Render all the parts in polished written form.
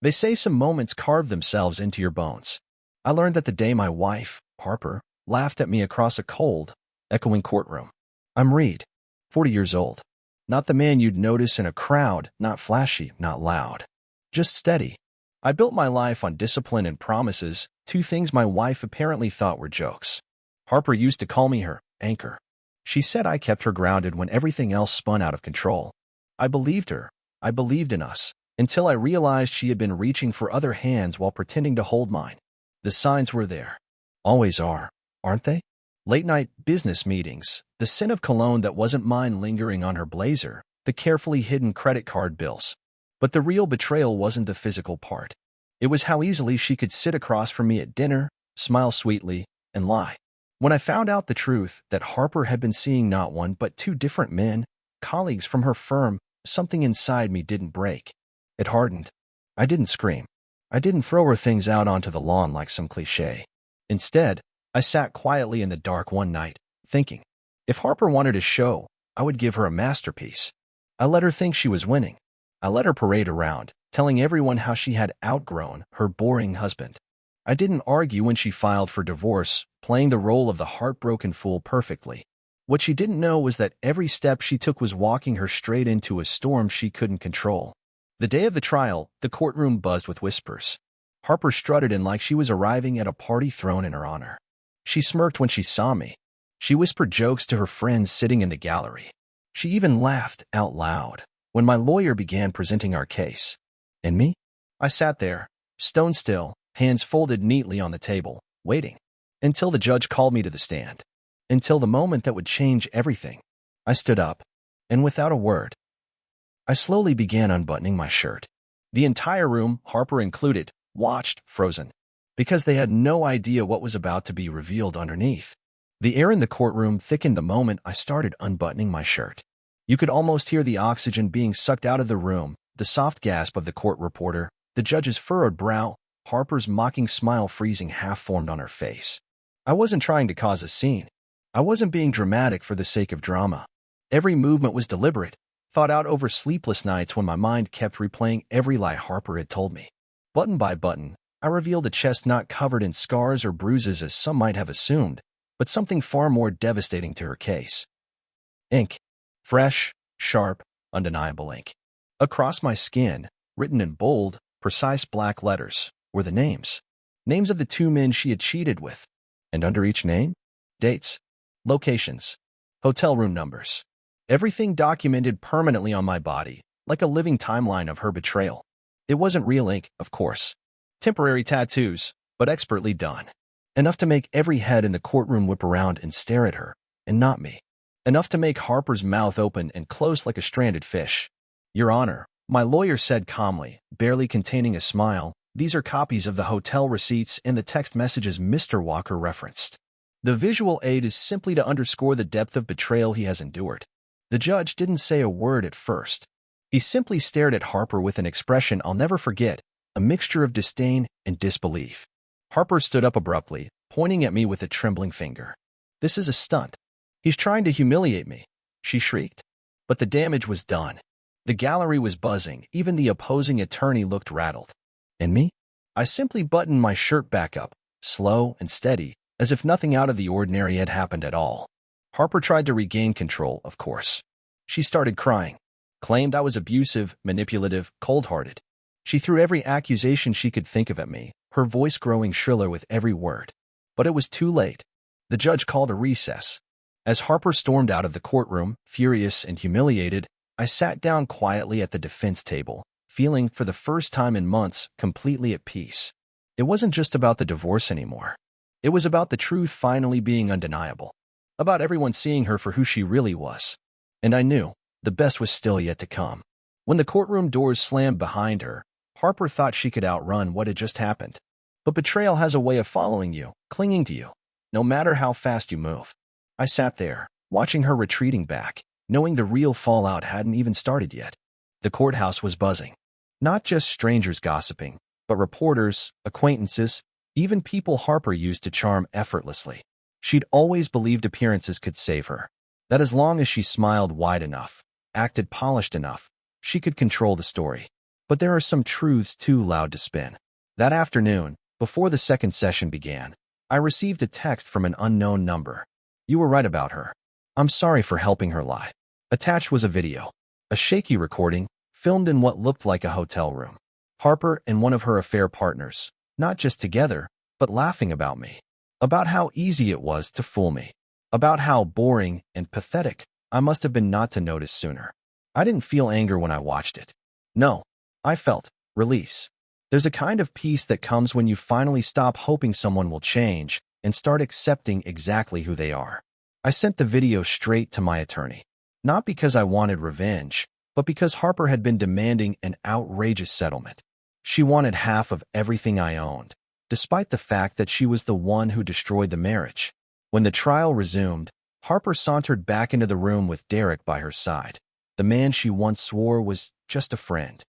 They say some moments carve themselves into your bones. I learned that the day my wife, Harper, laughed at me across a cold, echoing courtroom. I'm Reed, 40 years old. Not the man you'd notice in a crowd, not flashy, not loud. Just steady. I built my life on discipline and promises, two things my wife apparently thought were jokes. Harper used to call me her anchor. She said I kept her grounded when everything else spun out of control. I believed her. I believed in us, until I realized she had been reaching for other hands while pretending to hold mine. The signs were there. Always are, aren't they? Late-night business meetings, the scent of cologne that wasn't mine lingering on her blazer, the carefully hidden credit card bills. But the real betrayal wasn't the physical part. It was how easily she could sit across from me at dinner, smile sweetly, and lie. When I found out the truth, that Harper had been seeing not one but two different men, colleagues from her firm, something inside me didn't break. It hardened. I didn't scream. I didn't throw her things out onto the lawn like some cliché. Instead, I sat quietly in the dark one night, thinking, if Harper wanted a show, I would give her a masterpiece. I let her think she was winning. I let her parade around, telling everyone how she had outgrown her boring husband. I didn't argue when she filed for divorce, playing the role of the heartbroken fool perfectly. What she didn't know was that every step she took was walking her straight into a storm she couldn't control. The day of the trial, the courtroom buzzed with whispers. Harper strutted in like she was arriving at a party thrown in her honor. She smirked when she saw me. She whispered jokes to her friends sitting in the gallery. She even laughed out loud when my lawyer began presenting our case. And me? I sat there, stone still, hands folded neatly on the table, waiting. Until the judge called me to the stand. Until the moment that would change everything. I stood up, and without a word, I slowly began unbuttoning my shirt. The entire room, Harper included, watched, frozen, because they had no idea what was about to be revealed underneath. The air in the courtroom thickened the moment I started unbuttoning my shirt. You could almost hear the oxygen being sucked out of the room, the soft gasp of the court reporter, the judge's furrowed brow, Harper's mocking smile freezing half-formed on her face. I wasn't trying to cause a scene. I wasn't being dramatic for the sake of drama. Every movement was deliberate, thought out over sleepless nights when my mind kept replaying every lie Harper had told me. Button by button, I revealed a chest not covered in scars or bruises as some might have assumed, but something far more devastating to her case. Ink. Fresh, sharp, undeniable ink. Across my skin, written in bold, precise black letters, were the names. Names of the two men she had cheated with. And under each name, dates, locations, hotel room numbers. Everything documented permanently on my body, like a living timeline of her betrayal. It wasn't real ink, of course. Temporary tattoos, but expertly done. Enough to make every head in the courtroom whip around and stare at her, and not me. Enough to make Harper's mouth open and close like a stranded fish. Your Honor, my lawyer said calmly, barely containing a smile, these are copies of the hotel receipts and the text messages Mr. Walker referenced. The visual aid is simply to underscore the depth of betrayal he has endured. The judge didn't say a word at first. He simply stared at Harper with an expression I'll never forget, a mixture of disdain and disbelief. Harper stood up abruptly, pointing at me with a trembling finger. This is a stunt. He's trying to humiliate me, she shrieked. But the damage was done. The gallery was buzzing, even the opposing attorney looked rattled. And me? I simply buttoned my shirt back up, slow and steady, as if nothing out of the ordinary had happened at all. Harper tried to regain control, of course. She started crying, claimed I was abusive, manipulative, cold-hearted. She threw every accusation she could think of at me, her voice growing shriller with every word. But it was too late. The judge called a recess. As Harper stormed out of the courtroom, furious and humiliated, I sat down quietly at the defense table, feeling, for the first time in months, completely at peace. It wasn't just about the divorce anymore. It was about the truth finally being undeniable. About everyone seeing her for who she really was. And I knew, the best was still yet to come. When the courtroom doors slammed behind her, Harper thought she could outrun what had just happened. But betrayal has a way of following you, clinging to you, no matter how fast you move. I sat there, watching her retreating back, knowing the real fallout hadn't even started yet. The courthouse was buzzing. Not just strangers gossiping, but reporters, acquaintances, even people Harper used to charm effortlessly. She'd always believed appearances could save her. That as long as she smiled wide enough, acted polished enough, she could control the story. but there are some truths too loud to spin. That afternoon, before the second session began, I received a text from an unknown number. "You were right about her. I'm sorry for helping her lie." Attached was a video, a shaky recording, filmed in what looked like a hotel room. Harper and one of her affair partners, not just together, but laughing about me. About how easy it was to fool me. About how boring and pathetic I must have been not to notice sooner. I didn't feel anger when I watched it. No, I felt release. There's a kind of peace that comes when you finally stop hoping someone will change and start accepting exactly who they are. I sent the video straight to my attorney. Not because I wanted revenge, but because Harper had been demanding an outrageous settlement. She wanted half of everything I owned, despite the fact that she was the one who destroyed the marriage. When the trial resumed, Harper sauntered back into the room with Derek by her side. The man she once swore was just a friend.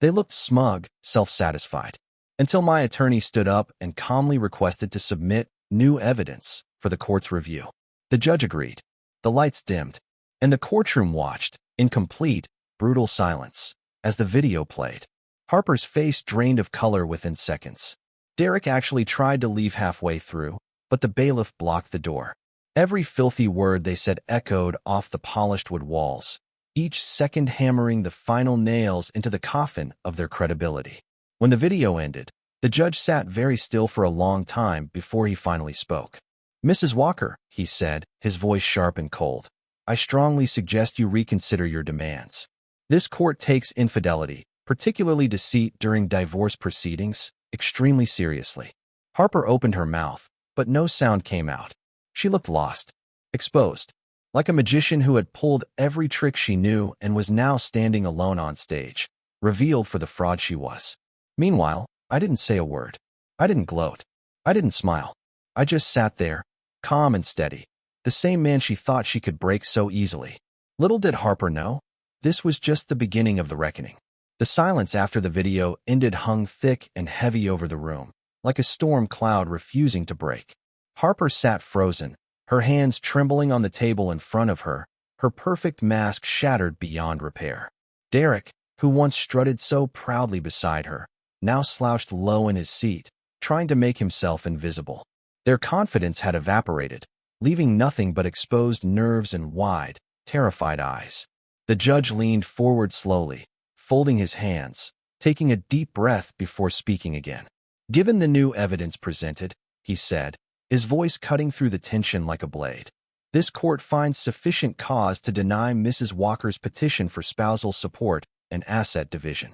They looked smug, self-satisfied, until my attorney stood up and calmly requested to submit new evidence for the court's review. The judge agreed. The lights dimmed, and the courtroom watched, in complete, brutal silence, as the video played. Harper's face drained of color within seconds. Derek actually tried to leave halfway through, but the bailiff blocked the door. Every filthy word they said echoed off the polished wood walls, each second hammering the final nails into the coffin of their credibility. When the video ended, the judge sat very still for a long time before he finally spoke. "Mrs. Walker," he said, his voice sharp and cold, "I strongly suggest you reconsider your demands. This court takes infidelity, particularly deceit during divorce proceedings, extremely seriously." Harper opened her mouth, but no sound came out. She looked lost, exposed, like a magician who had pulled every trick she knew and was now standing alone on stage, revealed for the fraud she was. Meanwhile, I didn't say a word. I didn't gloat. I didn't smile. I just sat there, calm and steady, the same man she thought she could break so easily. Little did Harper know, this was just the beginning of the reckoning. The silence after the video ended hung thick and heavy over the room, like a storm cloud refusing to break. Harper sat frozen, her hands trembling on the table in front of her, her perfect mask shattered beyond repair. Derek, who once strutted so proudly beside her, now slouched low in his seat, trying to make himself invisible. Their confidence had evaporated, leaving nothing but exposed nerves and wide, terrified eyes. The judge leaned forward slowly, folding his hands, taking a deep breath before speaking again. "Given the new evidence presented," he said, his voice cutting through the tension like a blade, "this court finds sufficient cause to deny Mrs. Walker's petition for spousal support and asset division."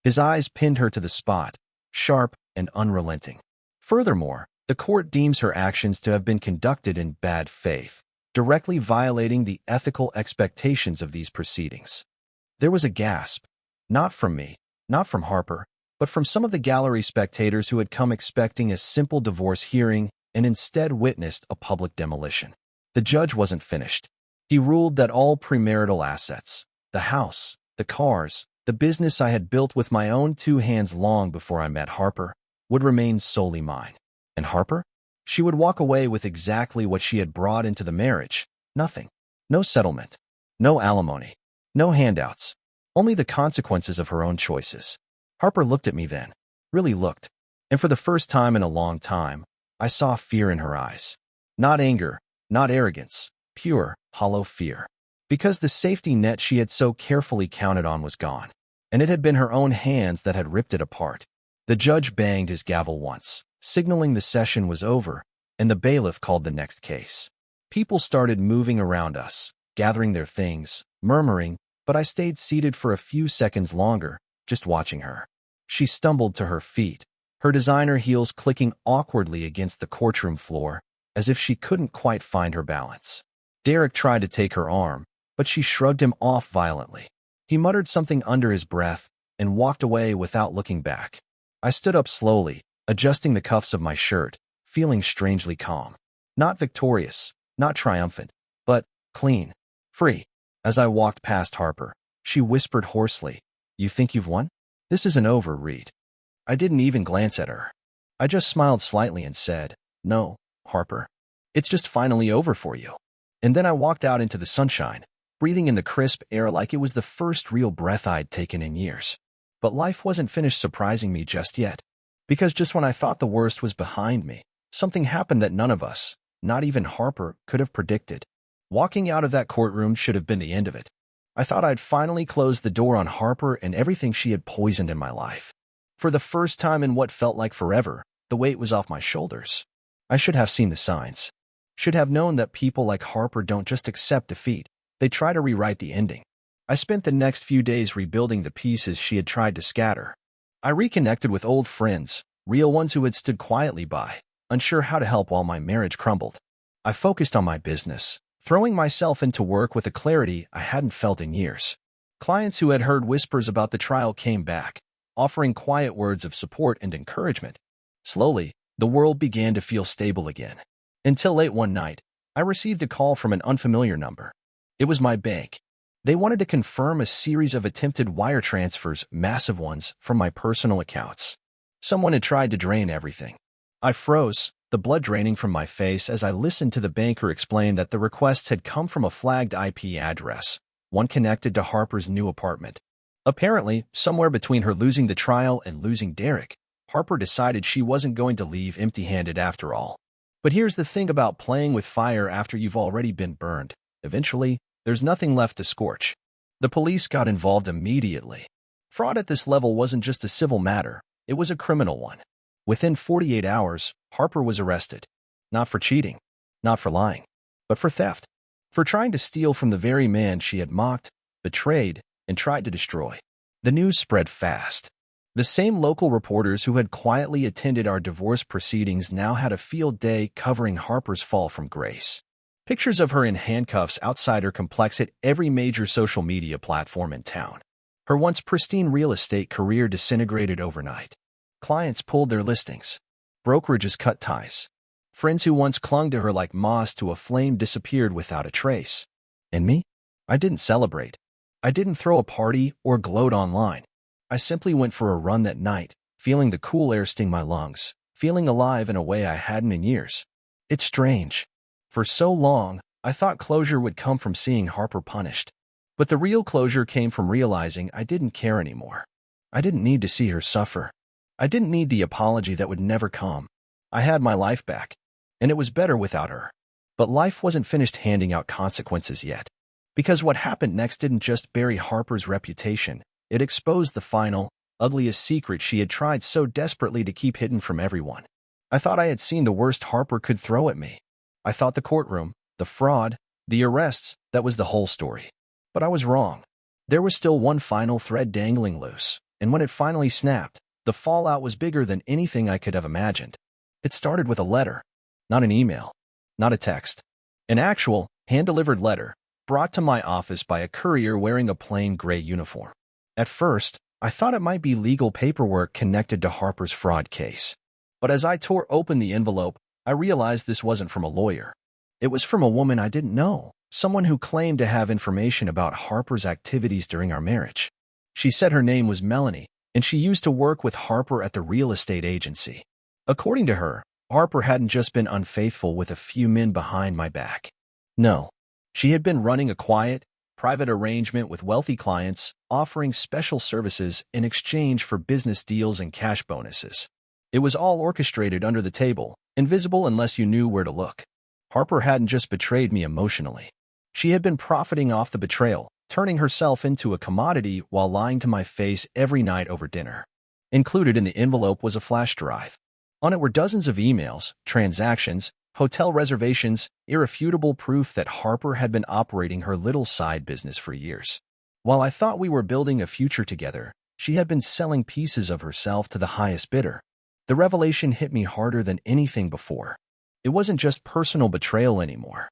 His eyes pinned her to the spot, sharp and unrelenting. Furthermore, the court deems her actions to have been conducted in bad faith, directly violating the ethical expectations of these proceedings. There was a gasp, not from me, not from Harper, but from some of the gallery spectators who had come expecting a simple divorce hearing and instead witnessed a public demolition. The judge wasn't finished. He ruled that all premarital assets, the house, the cars, the business I had built with my own two hands long before I met Harper, would remain solely mine. And Harper? She would walk away with exactly what she had brought into the marriage. Nothing. No settlement. No alimony. No handouts. Only the consequences of her own choices. Harper looked at me then. Really looked. And for the first time in a long time, I saw fear in her eyes. Not anger, not arrogance. Pure, hollow fear. Because the safety net she had so carefully counted on was gone. And it had been her own hands that had ripped it apart. The judge banged his gavel once, signaling the session was over, and the bailiff called the next case. People started moving around us, gathering their things, murmuring, but I stayed seated for a few seconds longer, just watching her. She stumbled to her feet, her designer heels clicking awkwardly against the courtroom floor, as if she couldn't quite find her balance. Derek tried to take her arm, but she shrugged him off violently. He muttered something under his breath and walked away without looking back. I stood up slowly, adjusting the cuffs of my shirt, feeling strangely calm. Not victorious, not triumphant, but clean, free. As I walked past Harper, she whispered hoarsely, "You think you've won? This isn't over, Reed." I didn't even glance at her. I just smiled slightly and said, "No, Harper. It's just finally over for you." And then I walked out into the sunshine, breathing in the crisp air like it was the first real breath I'd taken in years. But life wasn't finished surprising me just yet. Because just when I thought the worst was behind me, something happened that none of us, not even Harper, could have predicted. Walking out of that courtroom should have been the end of it. I thought I'd finally closed the door on Harper and everything she had poisoned in my life. For the first time in what felt like forever, the weight was off my shoulders. I should have seen the signs. Should have known that people like Harper don't just accept defeat, they try to rewrite the ending. I spent the next few days rebuilding the pieces she had tried to scatter. I reconnected with old friends, real ones who had stood quietly by, unsure how to help while my marriage crumbled. I focused on my business, throwing myself into work with a clarity I hadn't felt in years. Clients who had heard whispers about the trial came back, offering quiet words of support and encouragement. Slowly, the world began to feel stable again. Until late one night, I received a call from an unfamiliar number. It was my bank. They wanted to confirm a series of attempted wire transfers, massive ones, from my personal accounts. Someone had tried to drain everything. I froze, the blood draining from my face as I listened to the banker explain that the requests had come from a flagged IP address, one connected to Harper's new apartment. Apparently, somewhere between her losing the trial and losing Derek, Harper decided she wasn't going to leave empty-handed after all. But here's the thing about playing with fire after you've already been burned. Eventually, there's nothing left to scorch. The police got involved immediately. Fraud at this level wasn't just a civil matter, it was a criminal one. Within 48 hours, Harper was arrested. Not for cheating, not for lying, but for theft. For trying to steal from the very man she had mocked, betrayed, and tried to destroy. The news spread fast. The same local reporters who had quietly attended our divorce proceedings now had a field day covering Harper's fall from grace. Pictures of her in handcuffs outside her complex hit every major social media platform in town. Her once pristine real estate career disintegrated overnight. Clients pulled their listings. Brokerages cut ties. Friends who once clung to her like moss to a flame disappeared without a trace. And me? I didn't celebrate. I didn't throw a party or gloat online. I simply went for a run that night, feeling the cool air sting my lungs, feeling alive in a way I hadn't in years. It's strange. For so long, I thought closure would come from seeing Harper punished. But the real closure came from realizing I didn't care anymore. I didn't need to see her suffer. I didn't need the apology that would never come. I had my life back, and it was better without her. But life wasn't finished handing out consequences yet. Because what happened next didn't just bury Harper's reputation, it exposed the final, ugliest secret she had tried so desperately to keep hidden from everyone. I thought I had seen the worst Harper could throw at me. I thought the courtroom, the fraud, the arrests, that was the whole story. But I was wrong. There was still one final thread dangling loose, and when it finally snapped, the fallout was bigger than anything I could have imagined. It started with a letter, not an email, not a text. An actual, hand-delivered letter, brought to my office by a courier wearing a plain gray uniform. At first, I thought it might be legal paperwork connected to Harper's fraud case. But as I tore open the envelope, I realized this wasn't from a lawyer. It was from a woman I didn't know, someone who claimed to have information about Harper's activities during our marriage. She said her name was Melanie, and she used to work with Harper at the real estate agency. According to her, Harper hadn't just been unfaithful with a few men behind my back. No, she had been running a quiet, private arrangement with wealthy clients, offering special services in exchange for business deals and cash bonuses. It was all orchestrated under the table, invisible unless you knew where to look. Harper hadn't just betrayed me emotionally. She had been profiting off the betrayal, turning herself into a commodity while lying to my face every night over dinner. Included in the envelope was a flash drive. On it were dozens of emails, transactions, hotel reservations, irrefutable proof that Harper had been operating her little side business for years. While I thought we were building a future together, she had been selling pieces of herself to the highest bidder. The revelation hit me harder than anything before. It wasn't just personal betrayal anymore.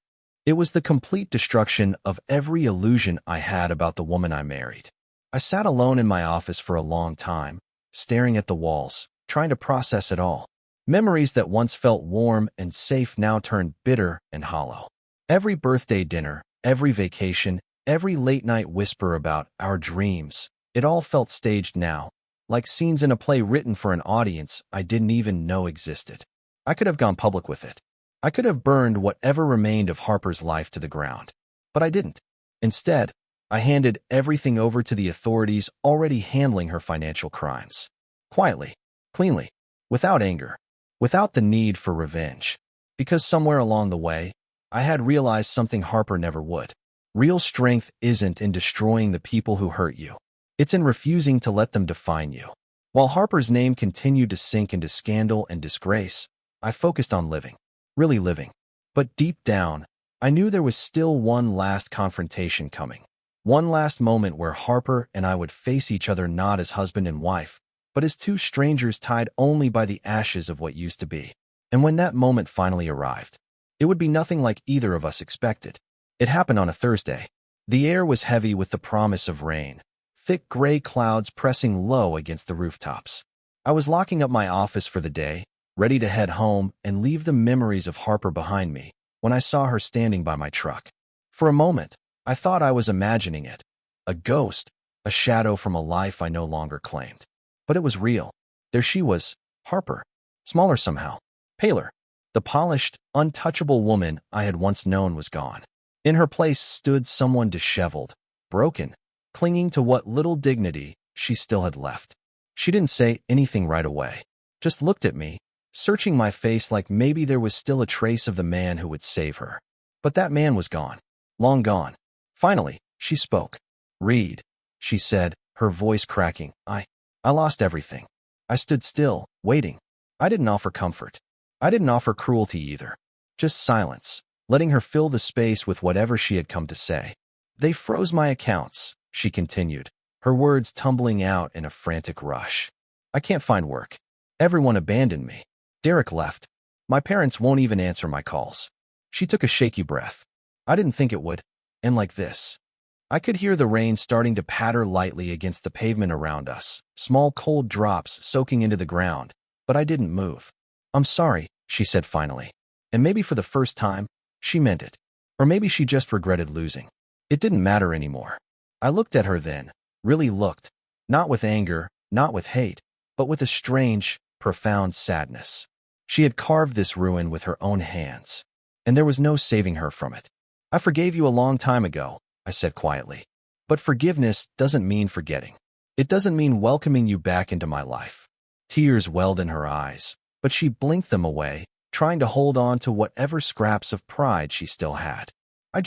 It was the complete destruction of every illusion I had about the woman I married. I sat alone in my office for a long time, staring at the walls, trying to process it all. Memories that once felt warm and safe now turned bitter and hollow. Every birthday dinner, every vacation, every late-night whisper about our dreams, it all felt staged now, like scenes in a play written for an audience I didn't even know existed. I could have gone public with it. I could have burned whatever remained of Harper's life to the ground. But I didn't. Instead, I handed everything over to the authorities already handling her financial crimes. Quietly, cleanly, without anger, without the need for revenge. Because somewhere along the way, I had realized something Harper never would. Real strength isn't in destroying the people who hurt you. It's in refusing to let them define you. While Harper's name continued to sink into scandal and disgrace, I focused on living. Really living. But deep down, I knew there was still one last confrontation coming. One last moment where Harper and I would face each other not as husband and wife, but as two strangers tied only by the ashes of what used to be. And when that moment finally arrived, it would be nothing like either of us expected. It happened on a Thursday. The air was heavy with the promise of rain, thick gray clouds pressing low against the rooftops. I was locking up my office for the day, ready to head home and leave the memories of Harper behind me, when I saw her standing by my truck. For a moment, I thought I was imagining it. A ghost, a shadow from a life I no longer claimed. But it was real. There she was, Harper. Smaller somehow. Paler. The polished, untouchable woman I had once known was gone. In her place stood someone disheveled, broken, clinging to what little dignity she still had left. She didn't say anything right away, just looked at me, searching my face like maybe there was still a trace of the man who would save her. But that man was gone. Long gone. Finally, she spoke. "Reed," she said, her voice cracking. I lost everything. I stood still, waiting. I didn't offer comfort. I didn't offer cruelty either. Just silence, letting her fill the space with whatever she had come to say. "They froze my accounts," she continued, her words tumbling out in a frantic rush. "I can't find work. Everyone abandoned me. Derek left. My parents won't even answer my calls." She took a shaky breath. I didn't think it would end like this. I could hear the rain starting to patter lightly against the pavement around us, small cold drops soaking into the ground, but I didn't move. "I'm sorry," she said finally. And maybe for the first time, she meant it. Or maybe she just regretted losing. It didn't matter anymore. I looked at her then, really looked, not with anger, not with hate, but with a strange, profound sadness. She had carved this ruin with her own hands, and there was no saving her from it. "I forgave you a long time ago," I said quietly. "But forgiveness doesn't mean forgetting. It doesn't mean welcoming you back into my life." Tears welled in her eyes, but she blinked them away, trying to hold on to whatever scraps of pride she still had. I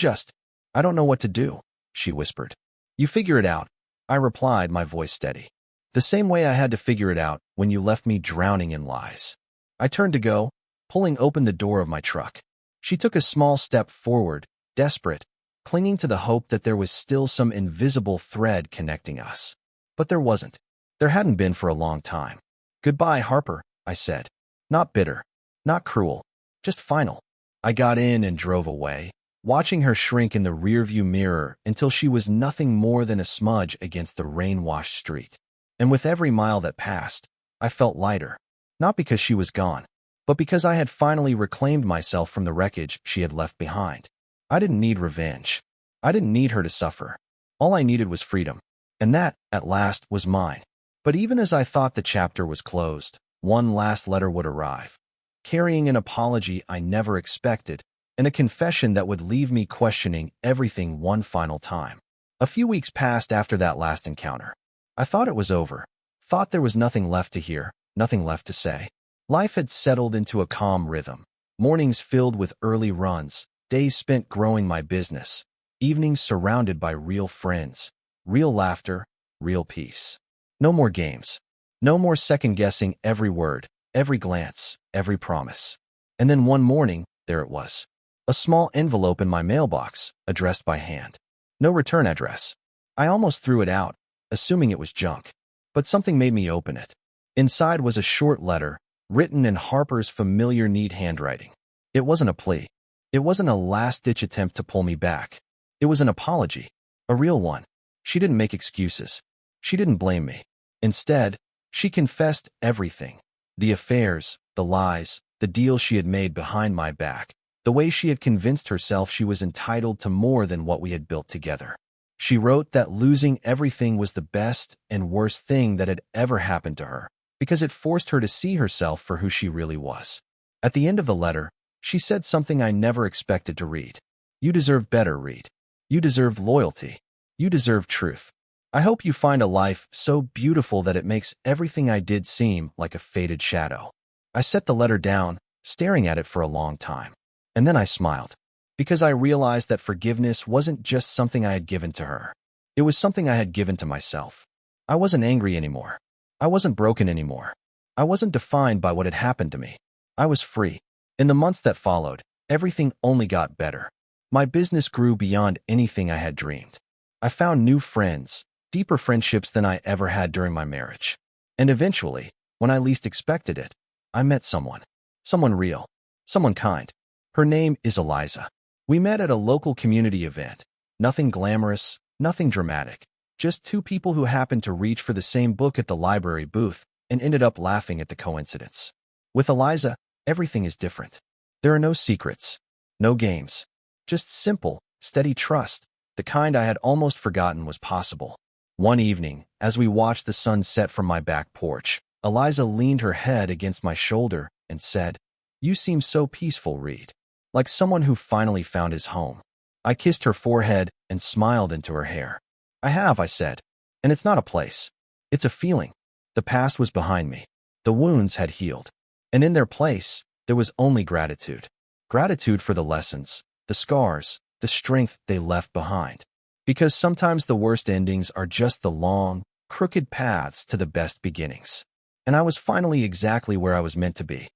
don't know what to do," she whispered. "You figure it out," I replied, my voice steady. "The same way I had to figure it out when you left me drowning in lies." I turned to go, pulling open the door of my truck. She took a small step forward, desperate, clinging to the hope that there was still some invisible thread connecting us. But there wasn't. There hadn't been for a long time. "Goodbye, Harper," I said. Not bitter, not cruel, just final. I got in and drove away, watching her shrink in the rearview mirror until she was nothing more than a smudge against the rain-washed street. And with every mile that passed, I felt lighter. Not because she was gone, but because I had finally reclaimed myself from the wreckage she had left behind. I didn't need revenge. I didn't need her to suffer. All I needed was freedom. And that, at last, was mine. But even as I thought the chapter was closed, one last letter would arrive, carrying an apology I never expected, and a confession that would leave me questioning everything one final time. A few weeks passed after that last encounter. I thought it was over, thought there was nothing left to hear, nothing left to say. Life had settled into a calm rhythm, mornings filled with early runs, days spent growing my business, evenings surrounded by real friends, real laughter, real peace. No more games. No more second-guessing every word, every glance, every promise. And then one morning, there it was. A small envelope in my mailbox, addressed by hand. No return address. I almost threw it out, assuming it was junk. But something made me open it. Inside was a short letter, written in Harper's familiar neat handwriting. It wasn't a plea. It wasn't a last-ditch attempt to pull me back. It was an apology. A real one. She didn't make excuses. She didn't blame me. Instead, she confessed everything. The affairs, the lies, the deals she had made behind my back, the way she had convinced herself she was entitled to more than what we had built together. She wrote that losing everything was the best and worst thing that had ever happened to her, because it forced her to see herself for who she really was. At the end of the letter, she said something I never expected to read. "You deserve better, Reed. You deserve loyalty. You deserve truth. I hope you find a life so beautiful that it makes everything I did seem like a faded shadow. I set the letter down, staring at it for a long time. And then I smiled, because I realized that forgiveness wasn't just something I had given to her. It was something I had given to myself. I wasn't angry anymore. I wasn't broken anymore. I wasn't defined by what had happened to me. I was free. In the months that followed, everything only got better. My business grew beyond anything I had dreamed. I found new friends, deeper friendships than I ever had during my marriage. And eventually, when I least expected it, I met someone. Someone real. Someone kind. Her name is Eliza. We met at a local community event. Nothing glamorous, nothing dramatic. Just two people who happened to reach for the same book at the library booth and ended up laughing at the coincidence. With Eliza, everything is different. There are no secrets, no games. Just simple, steady trust, the kind I had almost forgotten was possible. One evening, as we watched the sun set from my back porch, Eliza leaned her head against my shoulder and said, "You seem so peaceful, Reed. Like someone who finally found his home." I kissed her forehead and smiled into her hair. "I have," I said. "And it's not a place. It's a feeling." The past was behind me. The wounds had healed. And in their place, there was only gratitude. Gratitude for the lessons, the scars, the strength they left behind. Because sometimes the worst endings are just the long, crooked paths to the best beginnings. And I was finally exactly where I was meant to be.